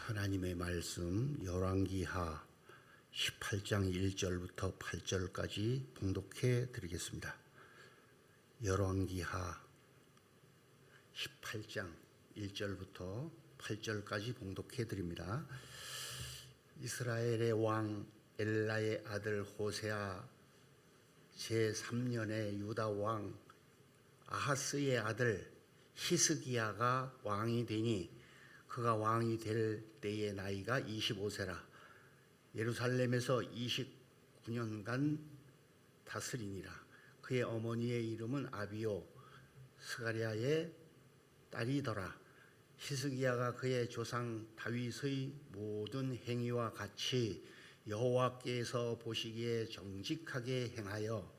하나님의 말씀 열왕기하 18장 1절부터 8절까지 봉독해 드리겠습니다. 열왕기하 18장 1절부터 8절까지 봉독해 드립니다. 이스라엘의 왕 엘라의 아들 호세아 제3년에 유다 왕 아하스의 아들 히스기야가 왕이 되니 그가 왕이 될 때의 나이가 25세라. 예루살렘에서 29년간 다스리니라. 그의 어머니의 이름은 아비요 스가랴의 딸이더라. 히스기야가 그의 조상 다윗의 모든 행위와 같이 여호와께서 보시기에 정직하게 행하여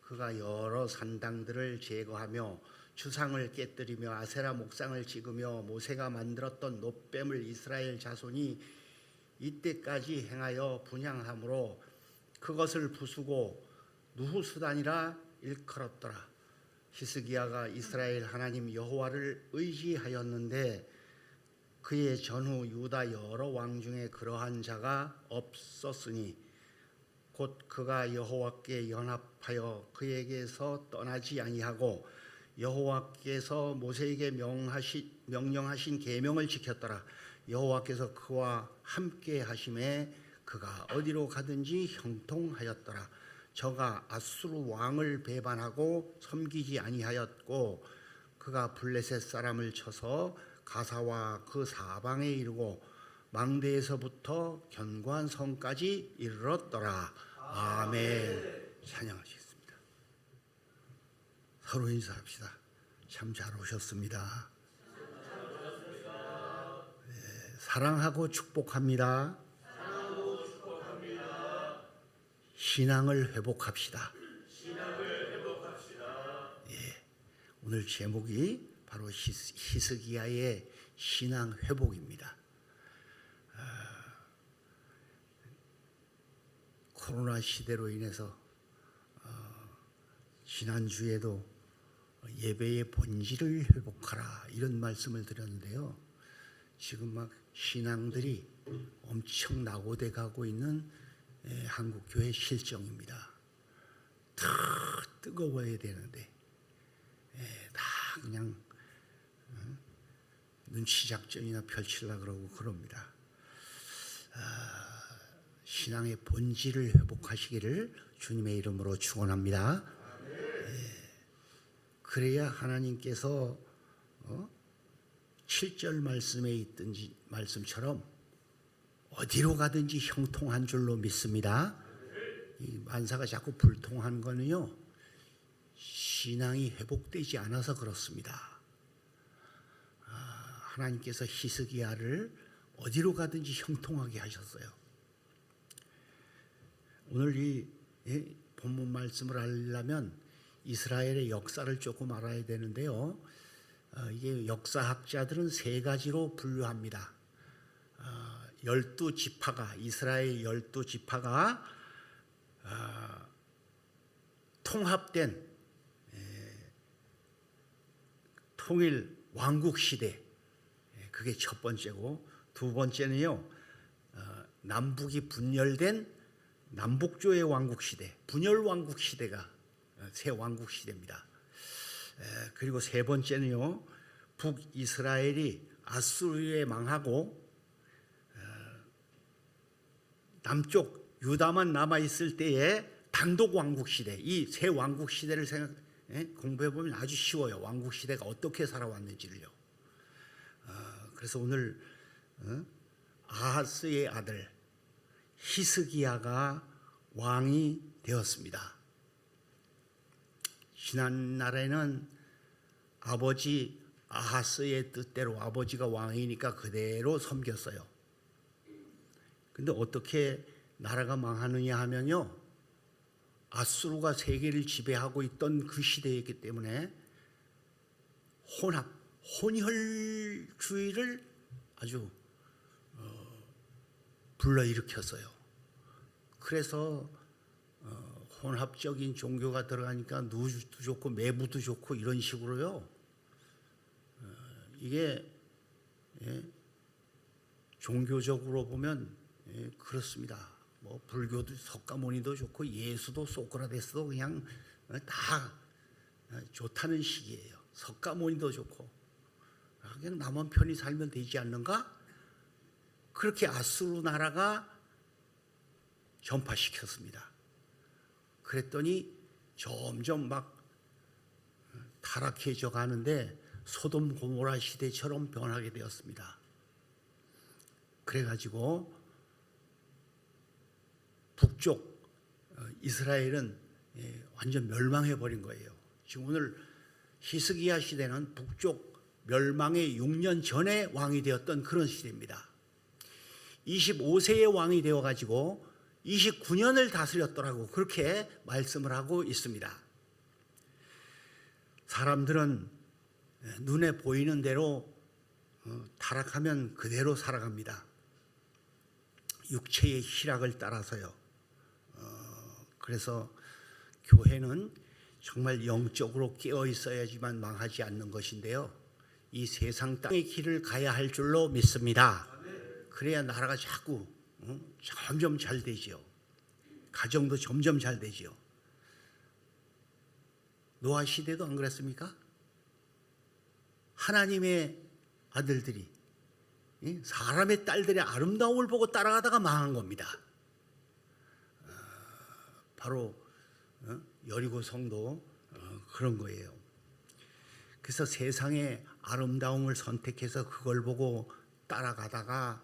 그가 여러 산당들을 제거하며 주상을 깨뜨리며 아세라 목상을 찍으며 모세가 만들었던 놋뱀을 이스라엘 자손이 이때까지 행하여 분향함으로 그것을 부수고 누후수단이라 일컬었더라. 히스기야가 이스라엘 하나님 여호와를 의지하였는데 그의 전후 유다 여러 왕 중에 그러한 자가 없었으니 곧 그가 여호와께 연합하여 그에게서 떠나지 아니하고 여호와께서 모세에게 명령하신 계명을 지켰더라. 여호와께서 그와 함께 하심에 그가 어디로 가든지 형통하였더라. 저가 아수르 왕을 배반하고 섬기지 아니하였고 그가 블레셋 사람을 쳐서 가사와 그 사방에 이르고 망대에서부터 견고한 성까지 이르렀더라. 아멘. 찬양하시겠습니다. 서로 인사합시다. 참 잘 오셨습니다. 네, 사랑하고 축복합니다. 신앙을 회복합시다. 예, 오늘 제목이 바로 히스기야의 신앙 회복입니다. 코로나 시대로 인해서 지난주에도 예배의 본질을 회복하라 이런 말씀을 드렸는데요. 지금 막 신앙들이 엄청 낙오돼 가고 있는 한국교회 실정입니다. 더 뜨거워야 되는데 다 그냥 눈치작전이나 펼치려고 그러고 그럽니다. 신앙의 본질을 회복하시기를 주님의 이름으로 축원합니다. 그래야 하나님께서 7절 말씀에 있던 말씀처럼 어디로 가든지 형통한 줄로 믿습니다. 이 만사가 자꾸 불통한 거는요, 신앙이 회복되지 않아서 그렇습니다. 하나님께서 히스기야를 어디로 가든지 형통하게 하셨어요. 오늘 이 본문 말씀을 알려면 이스라엘의 역사를 조금 알아야 되는데요. 이게 역사학자들은 세 가지로 분류합니다. 12지파가 이스라엘 12지파가 통합된 통일 왕국 시대, 그게 첫 번째고, 두 번째는요 남북이 분열된 남북조의 왕국 시대, 분열 왕국 시대가 새 왕국 시대입니다. 그리고 세 번째는요 북이스라엘이 아수르에 망하고 남쪽 유다만 남아 있을 때의 단독 왕국 시대, 이 새 왕국 시대를 공부해 보면 아주 쉬워요. 왕국 시대가 어떻게 살아왔는지를요. 그래서 오늘 아하스의 아들 히스기야가 왕이 되었습니다. 지난날에는 아버지 아하스의 뜻대로 아버지가 왕이니까 그대로 섬겼어요. 근데 어떻게 나라가 망하느냐 하면요, 아수르가 세계를 지배하고 있던 그 시대였기 때문에 혼혈주의를 아주 불러일으켰어요. 그래서 혼합적인 종교가 들어가니까 누주도 좋고 매부도 좋고 이런 식으로요. 이게 종교적으로 보면 그렇습니다. 뭐 불교도 석가모니도 좋고 예수도 소크라테스도 그냥 다 좋다는 식이에요. 석가모니도 좋고 그냥 남한 편히 살면 되지 않는가? 그렇게 아수르 나라가 전파시켰습니다. 그랬더니 점점 막 타락해져 가는데 소돔 고모라 시대처럼 변하게 되었습니다. 그래가지고 북쪽 이스라엘은 완전 멸망해 버린 거예요. 지금 오늘 히스기야 시대는 북쪽 멸망의 6년 전에 왕이 되었던 그런 시대입니다. 25세의 왕이 되어가지고 29년을 다스렸더라고 그렇게 말씀을 하고 있습니다. 사람들은 눈에 보이는 대로 타락하면 그대로 살아갑니다. 육체의 희락을 따라서요. 그래서 교회는 정말 영적으로 깨어 있어야지만 망하지 않는 것인데요. 이 세상 땅의 길을 가야 할 줄로 믿습니다. 그래야 나라가 자꾸 점점 잘 되지요. 가정도 점점 잘 되지요. 노아 시대도 안 그랬습니까? 하나님의 아들들이 사람의 딸들의 아름다움을 보고 따라가다가 망한 겁니다. 바로 여리고 성도 그런 거예요. 그래서 세상의 아름다움을 선택해서 그걸 보고 따라가다가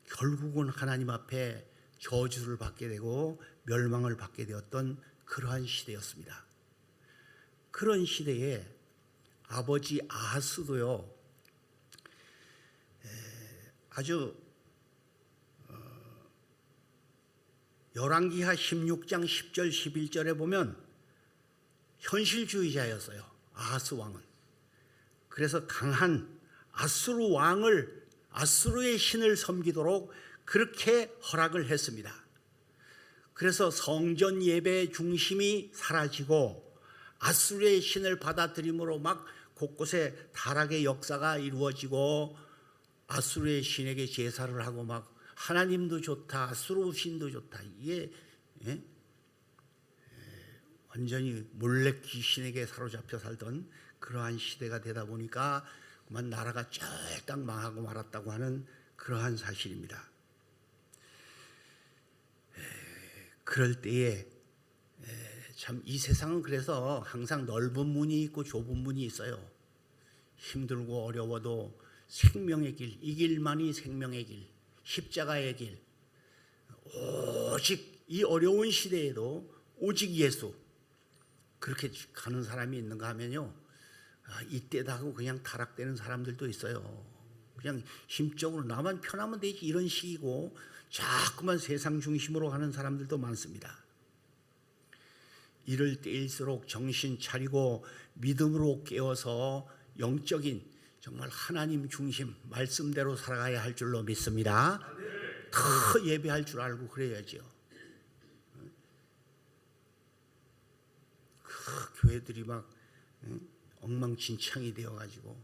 결국은 하나님 앞에 저주를 받게 되고 멸망을 받게 되었던 그러한 시대였습니다. 그런 시대에 아버지 아하스도요 아주 열왕기하 16장 10절 11절에 보면 현실주의자였어요. 아하스 왕은. 그래서 강한 아수르 왕을 아수르의 신을 섬기도록 그렇게 허락을 했습니다. 그래서 성전 예배 중심이 사라지고 아수르의 신을 받아들임으로 막 곳곳에 타락의 역사가 이루어지고 아수르의 신에게 제사를 하고 막 하나님도 좋다, 아수르 신도 좋다. 이게 완전히 몰래 귀신에게 사로잡혀 살던 그러한 시대가 되다 보니까 그만 나라가 쫄딱 망하고 말았다고 하는 그러한 사실입니다. 그럴 때에 참 이 세상은 그래서 항상 넓은 문이 있고 좁은 문이 있어요. 힘들고 어려워도 생명의 길, 이 길만이 생명의 길, 십자가의 길. 오직 이 어려운 시대에도 오직 예수. 그렇게 가는 사람이 있는가 하면요. 이때다 하고 그냥 타락되는 사람들도 있어요. 그냥 힘적으로 나만 편하면 되지 이런 식이고 자꾸만 세상 중심으로 가는 사람들도 많습니다. 이럴 때일수록 정신 차리고 믿음으로 깨어서 영적인 정말 하나님 중심 말씀대로 살아가야 할 줄로 믿습니다. 더 예배할 줄 알고 그래야죠. 교회들이 막 엉망진창이 되어가지고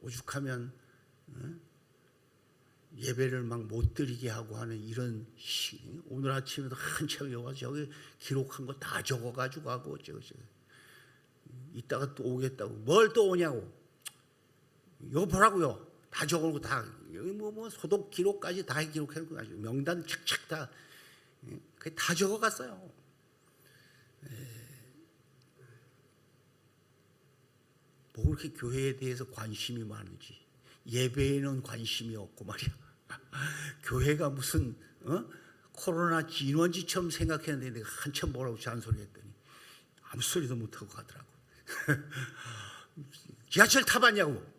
오죽하면 예배를 막 못 드리게 하고 하는 이런 오늘 아침에도 한참 여가 저기 기록한 거 다 적어가지고 하고 저거 이따가 또 오겠다고 뭘 또 오냐고 이거 보라고요. 다 적어놓고 다 여기 뭐 소독 기록까지 다 기록해놓고 가지고 명단 착착 다 적어갔어요. 뭐 그렇게 교회에 대해서 관심이 많은지 예배에는 관심이 없고 말이야. 교회가 무슨 코로나 진원지처럼 생각했는데 내가 한참 뭐라고 잔소리했더니 아무 소리도 못하고 가더라고. 지하철 타봤냐고.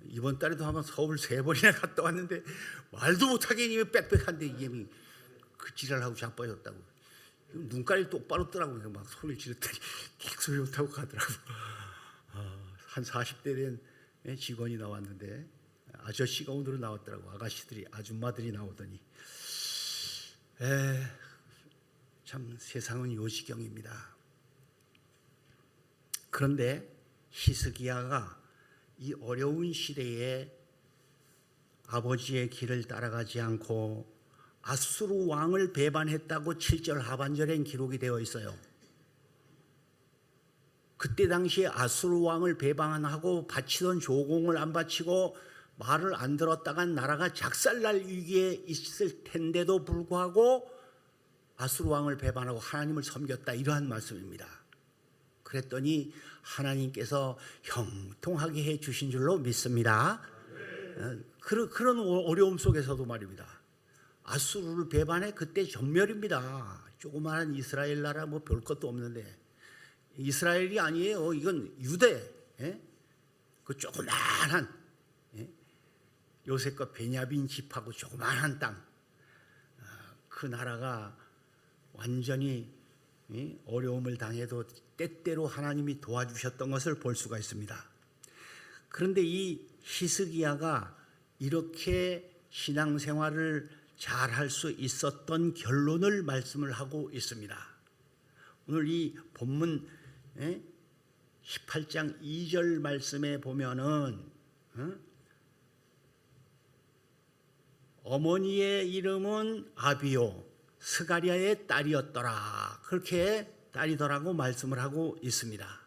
이번 달에도 아마 서울 3번이나 갔다 왔는데 말도 못하게 이미 빽빽한데 이게 그 지랄하고 자빠졌다고. 눈깔이 똑바로 뜨라고 막 소리를 지르더니 객소리 못하고 가더라고. 한 40대 된 직원이 나왔는데 아저씨가 오늘은 나왔더라고. 아가씨들이 아줌마들이 나오더니 참 세상은 요지경입니다. 그런데 히스기야가 이 어려운 시대에 아버지의 길을 따라가지 않고 아수르 왕을 배반했다고 7절 하반절엔 기록이 되어 있어요. 그때 당시에 아수르 왕을 배반하고 바치던 조공을 안 바치고 말을 안 들었다간 나라가 작살날 위기에 있을 텐데도 불구하고 아수르 왕을 배반하고 하나님을 섬겼다, 이러한 말씀입니다. 그랬더니 하나님께서 형통하게 해 주신 줄로 믿습니다. 그런 어려움 속에서도 말입니다. 아수르를 배반해 그때 전멸입니다. 조그마한 이스라엘 나라 뭐 별 것도 없는데, 이스라엘이 아니에요. 이건 유대, 그 조그마한 요셉과 베냐민 집하고 조그마한 땅, 그 나라가 완전히 어려움을 당해도 때때로 하나님이 도와주셨던 것을 볼 수가 있습니다. 그런데 이 히스기야가 이렇게 신앙생활을 잘 할 수 있었던 결론을 말씀을 하고 있습니다. 오늘 이 본문 18장 2절 말씀에 보면은 어머니의 이름은 아비요 스가랴의 딸이었더라, 그렇게 딸이더라고 말씀을 하고 있습니다.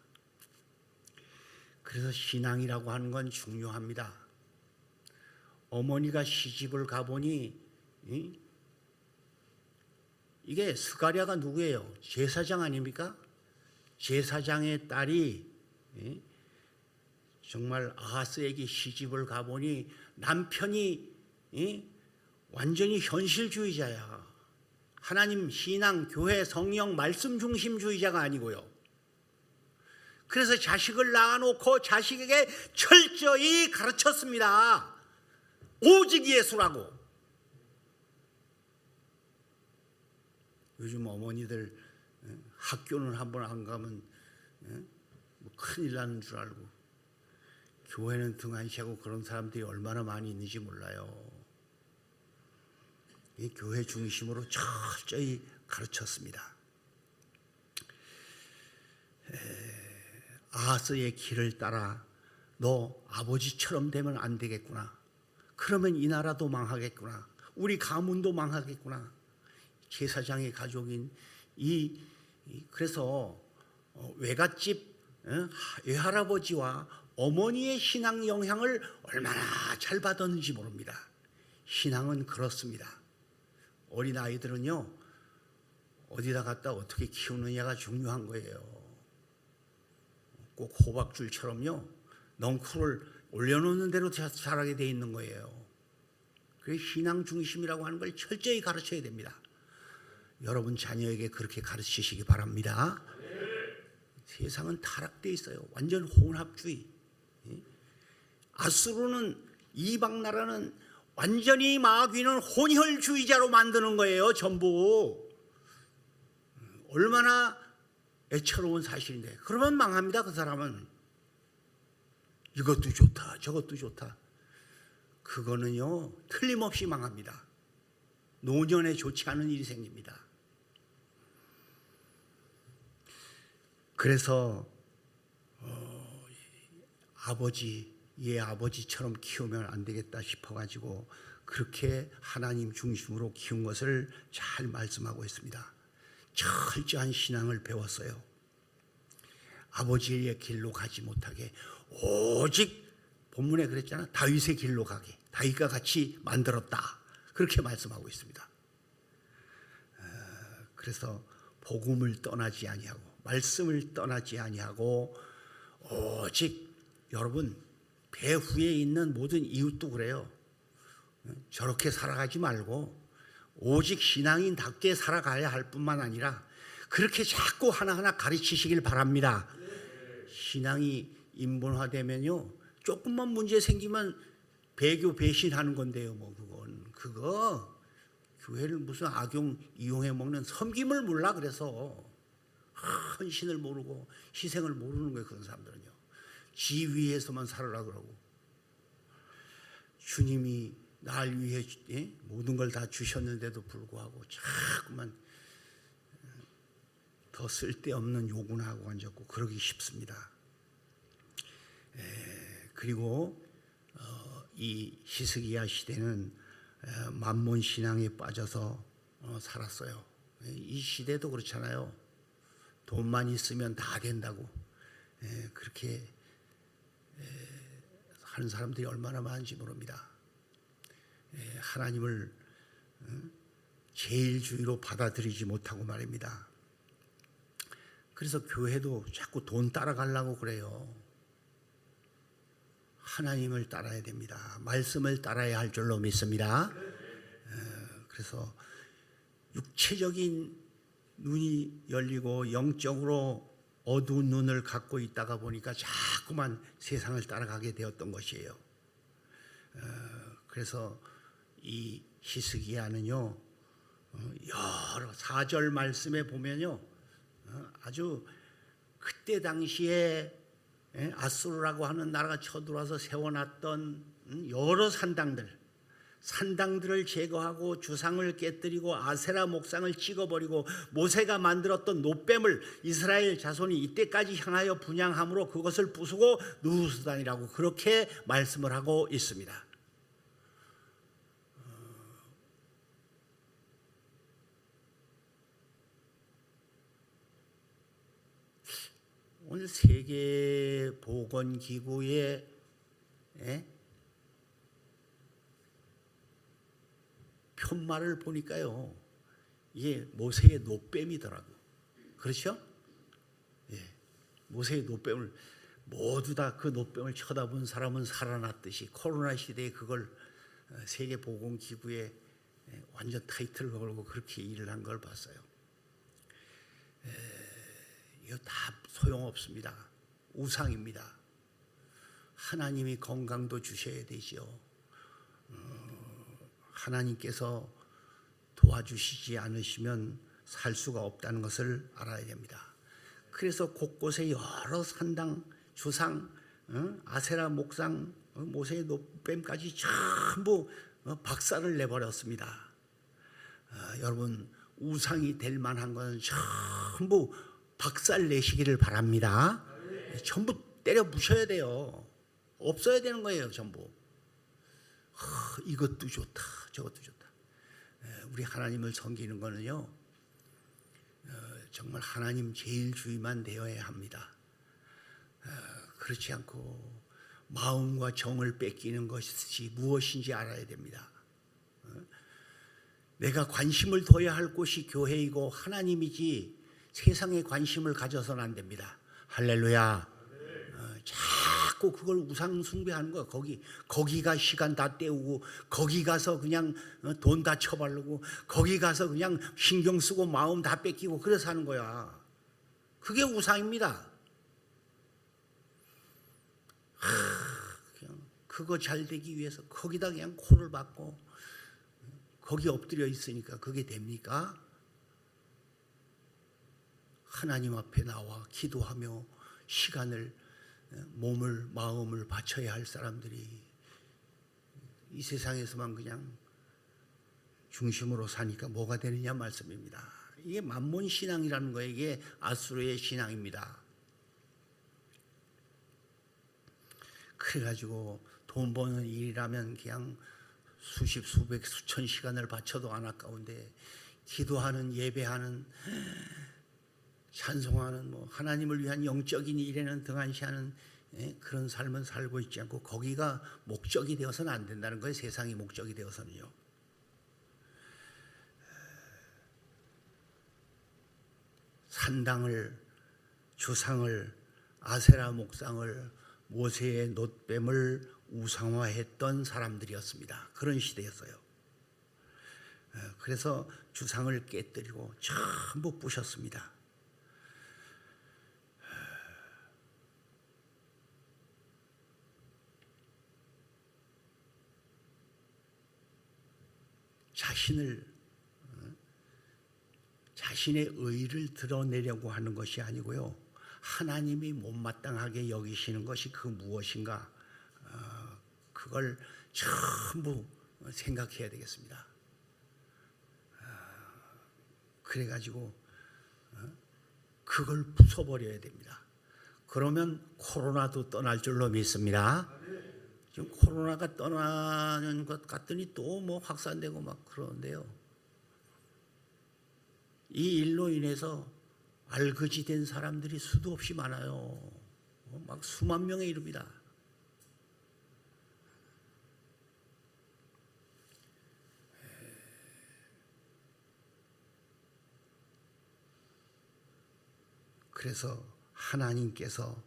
그래서 신앙이라고 하는 건 중요합니다. 어머니가 시집을 가보니 이게 스가랴가 누구예요? 제사장 아닙니까? 제사장의 딸이 정말 아하스에게 시집을 가보니 남편이 완전히 현실주의자야. 하나님, 신앙, 교회, 성령, 말씀 중심주의자가 아니고요. 그래서 자식을 낳아놓고 자식에게 철저히 가르쳤습니다. 오직 예수라고. 요즘 어머니들 학교는 한번 안 가면 큰일 나는 줄 알고, 교회는 등한시하고 그런 사람들이 얼마나 많이 있는지 몰라요. 이 교회 중심으로 철저히 가르쳤습니다. 아하스의 길을 따라 너 아버지처럼 되면 안 되겠구나. 그러면 이 나라도 망하겠구나. 우리 가문도 망하겠구나. 제사장의 가족인 그래서 외갓집 외할아버지와 어머니의 신앙 영향을 얼마나 잘 받았는지 모릅니다. 신앙은 그렇습니다. 어린 아이들은요, 어디다 갖다 어떻게 키우느냐가 중요한 거예요. 꼭 호박줄처럼요, 넝쿨을 올려놓는 대로 자라게 돼 있는 거예요. 그래서 신앙 중심이라고 하는 걸 철저히 가르쳐야 됩니다. 여러분 자녀에게 그렇게 가르치시기 바랍니다. 세상은 타락되어 있어요. 완전 혼합주의. 아수르는, 이방 나라는 완전히 마귀는 혼혈주의자로 만드는 거예요. 전부. 얼마나 애처로운 사실인데. 그러면 망합니다. 그 사람은. 이것도 좋다, 저것도 좋다. 그거는요, 틀림없이 망합니다. 노년에 좋지 않은 일이 생깁니다. 그래서 얘 아버지처럼 키우면 안 되겠다 싶어가지고 그렇게 하나님 중심으로 키운 것을 잘 말씀하고 있습니다. 철저한 신앙을 배웠어요. 아버지의 길로 가지 못하게 오직 본문에 그랬잖아, 다윗의 길로 가게, 다윗과 같이 만들었다, 그렇게 말씀하고 있습니다. 그래서 복음을 떠나지 아니하고 말씀을 떠나지 아니하고 오직, 여러분 배후에 있는 모든 이웃도 그래요. 저렇게 살아가지 말고 오직 신앙인답게 살아가야 할 뿐만 아니라 그렇게 자꾸 하나하나 가르치시길 바랍니다. 신앙이 인본화되면요, 조금만 문제 생기면 배교 배신하는 건데요. 그거 교회를 무슨 악용 이용해 먹는 섬김을 몰라. 그래서 헌신을 모르고 희생을 모르는 거예요. 그런 사람들은요. 지위에서만 살으라 그러고, 주님이 날 위해 모든 걸 다 주셨는데도 불구하고 자꾸만 더 쓸데없는 요구나 하고 앉았고 그러기 쉽습니다. 그리고 이 히스기야 시대는 만몬 신앙에 빠져서 살았어요. 이 시대도 그렇잖아요. 돈만 있으면 다 된다고 그렇게 하는 사람들이 얼마나 많은지 모릅니다. 하나님을 제일 주의로 받아들이지 못하고 말입니다. 그래서 교회도 자꾸 돈 따라가려고 그래요. 하나님을 따라야 됩니다. 말씀을 따라야 할 줄로 믿습니다. 그래서 육체적인 눈이 열리고 영적으로 어두운 눈을 갖고 있다가 보니까 자꾸만 세상을 따라가게 되었던 것이에요. 그래서 이 히스기야는요, 여러 4절 말씀에 보면요, 아주 그때 당시에 아수르라고 하는 나라가 쳐들어와서 세워놨던 여러 산당들을 제거하고 주상을 깨뜨리고 아세라 목상을 찍어버리고 모세가 만들었던 놋뱀을 이스라엘 자손이 이때까지 향하여 분향함으로 그것을 부수고 누수단이라고 그렇게 말씀을 하고 있습니다. 오늘 세계보건기구의 편말을 보니까요, 이게 모세의 놋뱀이더라고. 그렇죠? 예, 모세의 놋뱀을 모두 다 그 놋뱀을 쳐다본 사람은 살아났듯이 코로나 시대에 그걸 세계보건기구에 완전 타이틀을 걸고 그렇게 일을 한 걸 봤어요. 이거 다 소용없습니다. 우상입니다. 하나님이 건강도 주셔야 되죠. 하나님께서 도와주시지 않으시면 살 수가 없다는 것을 알아야 됩니다. 그래서 곳곳에 여러 산당, 주상, 아세라 목상, 모세의 놋뱀까지 전부 박살을 내버렸습니다. 여러분, 우상이 될 만한 것은 전부 박살 내시기를 바랍니다. 전부 때려 부셔야 돼요. 없어야 되는 거예요, 전부. 이것도 좋다, 저것도 좋다. 우리 하나님을 섬기는 거는요, 정말 하나님 제일 주의만 되어야 합니다. 그렇지 않고 마음과 정을 뺏기는 것이 무엇인지 알아야 됩니다. 내가 관심을 둬야 할 곳이 교회이고 하나님이지 세상에 관심을 가져서는 안 됩니다. 할렐루야. 자꾸 그걸 우상 숭배하는 거야. 거기가 시간 다 때우고 거기 가서 그냥 돈 다 쳐바르고 거기 가서 그냥 신경 쓰고 마음 다 뺏기고 그래서 하는 거야. 그게 우상입니다. 그냥 그거 잘 되기 위해서 거기다 그냥 코를 박고 거기 엎드려 있으니까 그게 됩니까? 하나님 앞에 나와 기도하며 시간을, 몸을, 마음을 바쳐야 할 사람들이 이 세상에서만 그냥 중심으로 사니까 뭐가 되느냐 말씀입니다. 이게 만몬 신앙이라는 거예요. 이게 아수르의 신앙입니다. 그래가지고 돈 버는 일이라면 그냥 수십, 수백, 수천 시간을 바쳐도 안 아까운데 기도하는, 예배하는, 찬송하는, 하나님을 위한 영적인 일에는 등한시하는 그런 삶은 살고 있지 않고 거기가 목적이 되어서는 안 된다는 거예요. 세상이 목적이 되어서는요. 산당을, 주상을, 아세라 목상을, 모세의 놋뱀을 우상화했던 사람들이었습니다. 그런 시대였어요. 그래서 주상을 깨뜨리고 전부 부셨습니다. 자신의 의를 드러내려고 하는 것이 아니고요. 하나님이 못마땅하게 여기시는 것이 그 무엇인가, 그걸 전부 생각해야 되겠습니다. 그래가지고 그걸 부숴버려야 됩니다. 그러면 코로나도 떠날 줄로 믿습니다. 지금 코로나가 떠나는 것 같더니 또 뭐 확산되고 막 그러는데요. 이 일로 인해서 알거지 된 사람들이 수도 없이 많아요. 막 수만 명에 이릅니다. 그래서 하나님께서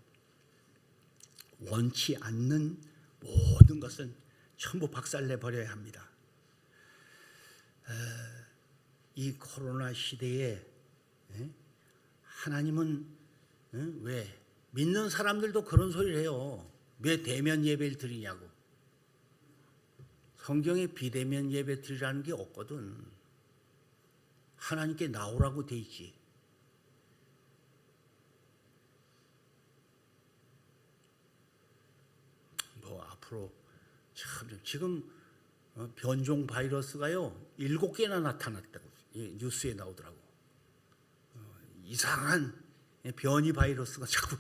원치 않는 모든 것은 전부 박살내 버려야 합니다. 이 코로나 시대에 하나님은 왜 믿는 사람들도 그런 소리를 해요. 왜 대면 예배를 드리냐고. 성경에 비대면 예배 드리라는 게 없거든. 하나님께 나오라고 돼 있지. 뭐 앞으로 참 지금 변종 바이러스가요 7개나 나타났다고 뉴스에 나오더라고. 이상한 변이 바이러스가 자꾸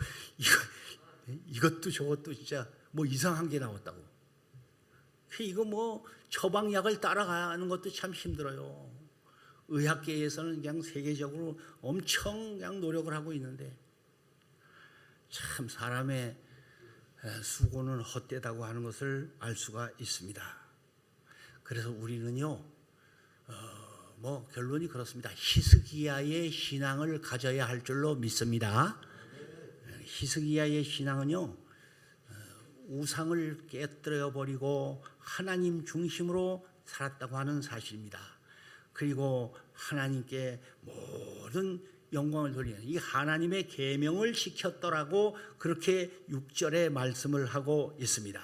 이것도 저것도 진짜 뭐 이상한 게 나왔다고. 이거 뭐 처방약을 따라가는 것도 참 힘들어요. 의학계에서는 그냥 세계적으로 엄청 그냥 노력을 하고 있는데 참 사람의 수고는 헛되다고 하는 것을 알 수가 있습니다. 그래서 우리는요, 뭐 결론이 그렇습니다. 히스기야의 신앙을 가져야 할 줄로 믿습니다. 히스기야의 신앙은요, 우상을 깨뜨려 버리고 하나님 중심으로 살았다고 하는 사실입니다. 그리고 하나님께 모든 영광을 돌리는 이 하나님의 계명을 지켰더라고 그렇게 6절에 말씀을 하고 있습니다.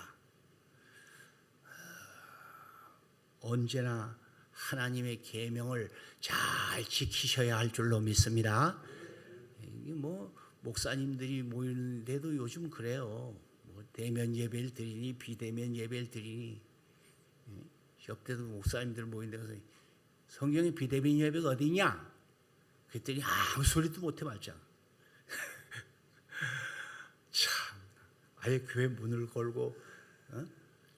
언제나 하나님의 계명을 잘 지키셔야 할 줄로 믿습니다. 이게 뭐 목사님들이 모이는데도 요즘 그래요. 뭐 대면 예배를 드리니 비대면 예배를 드리니 옆에도 목사님들 모이는데 가서 성경에 비대면 예배가 어디냐? 그랬더니 아무 소리도 못해 말자. 참, 아예 교회 문을 걸고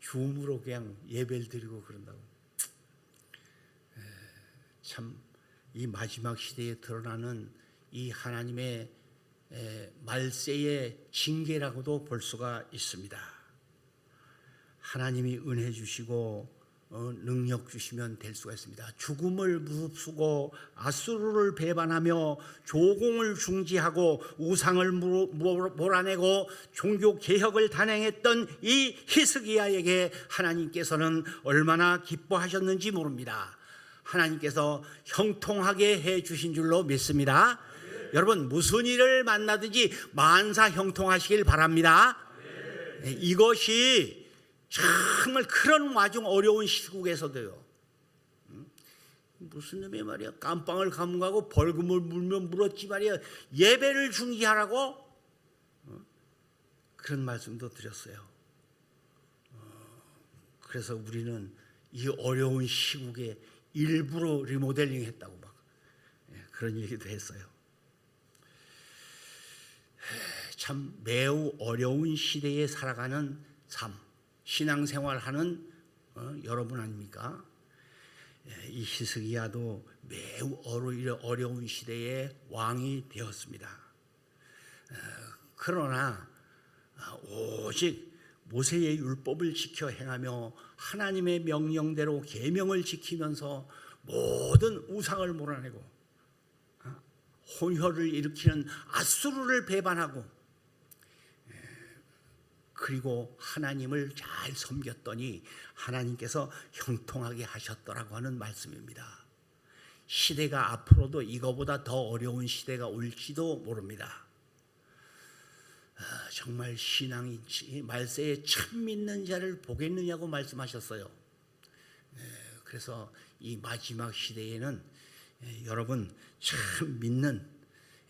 줌으로 그냥 예배를 드리고 그런다고. 참, 이 마지막 시대에 드러나는 이 하나님의 말세의 징계라고도 볼 수가 있습니다. 하나님이 은혜 주시고 능력 주시면 될 수가 있습니다. 죽음을 무릅쓰고 아수르를 배반하며 조공을 중지하고 우상을 몰아내고 종교 개혁을 단행했던 이 히스기야에게 하나님께서는 얼마나 기뻐하셨는지 모릅니다. 하나님께서 형통하게 해 주신 줄로 믿습니다. 여러분 무슨 일을 만나든지 만사 형통하시길 바랍니다. 이것이 정말 그런 와중 어려운 시국에서도요. 무슨 놈의 말이야. 깜빵을 감가고 벌금을 물면 물었지 말이야. 예배를 중지하라고 그런 말씀도 드렸어요. 그래서 우리는 이 어려운 시국에 일부러 리모델링 했다고 막 그런 얘기도 했어요. 참 매우 어려운 시대에 살아가는 삶, 신앙생활하는 여러분 아닙니까? 이 히스기야도 매우 어려운 시대에 왕이 되었습니다. 그러나 오직 모세의 율법을 지켜 행하며 하나님의 명령대로 계명을 지키면서 모든 우상을 몰아내고 혼혈을 일으키는 아수르를 배반하고 그리고 하나님을 잘 섬겼더니 하나님께서 형통하게 하셨더라고 하는 말씀입니다. 시대가 앞으로도 이거보다 더 어려운 시대가 올지도 모릅니다. 정말 신앙이 말세에 참 믿는 자를 보겠느냐고 말씀하셨어요. 그래서 이 마지막 시대에는 여러분 참 믿는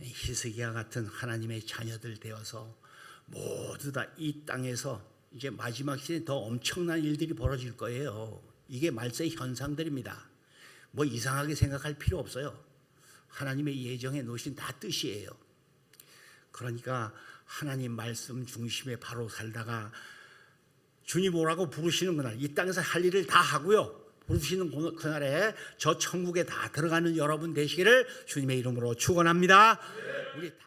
히스기야 같은 하나님의 자녀들 되어서 모두 다 이 땅에서 이제 마지막 시대에 더 엄청난 일들이 벌어질 거예요. 이게 말세의 현상들입니다. 뭐 이상하게 생각할 필요 없어요. 하나님의 예정에 놓으신 다 뜻이에요. 그러니까 하나님 말씀 중심에 바로 살다가 주님 오라고 부르시는 그날, 이 땅에서 할 일을 다 하고요, 부르시는 그날에 저 천국에 다 들어가는 여러분 되시기를 주님의 이름으로 축원합니다. 우리 다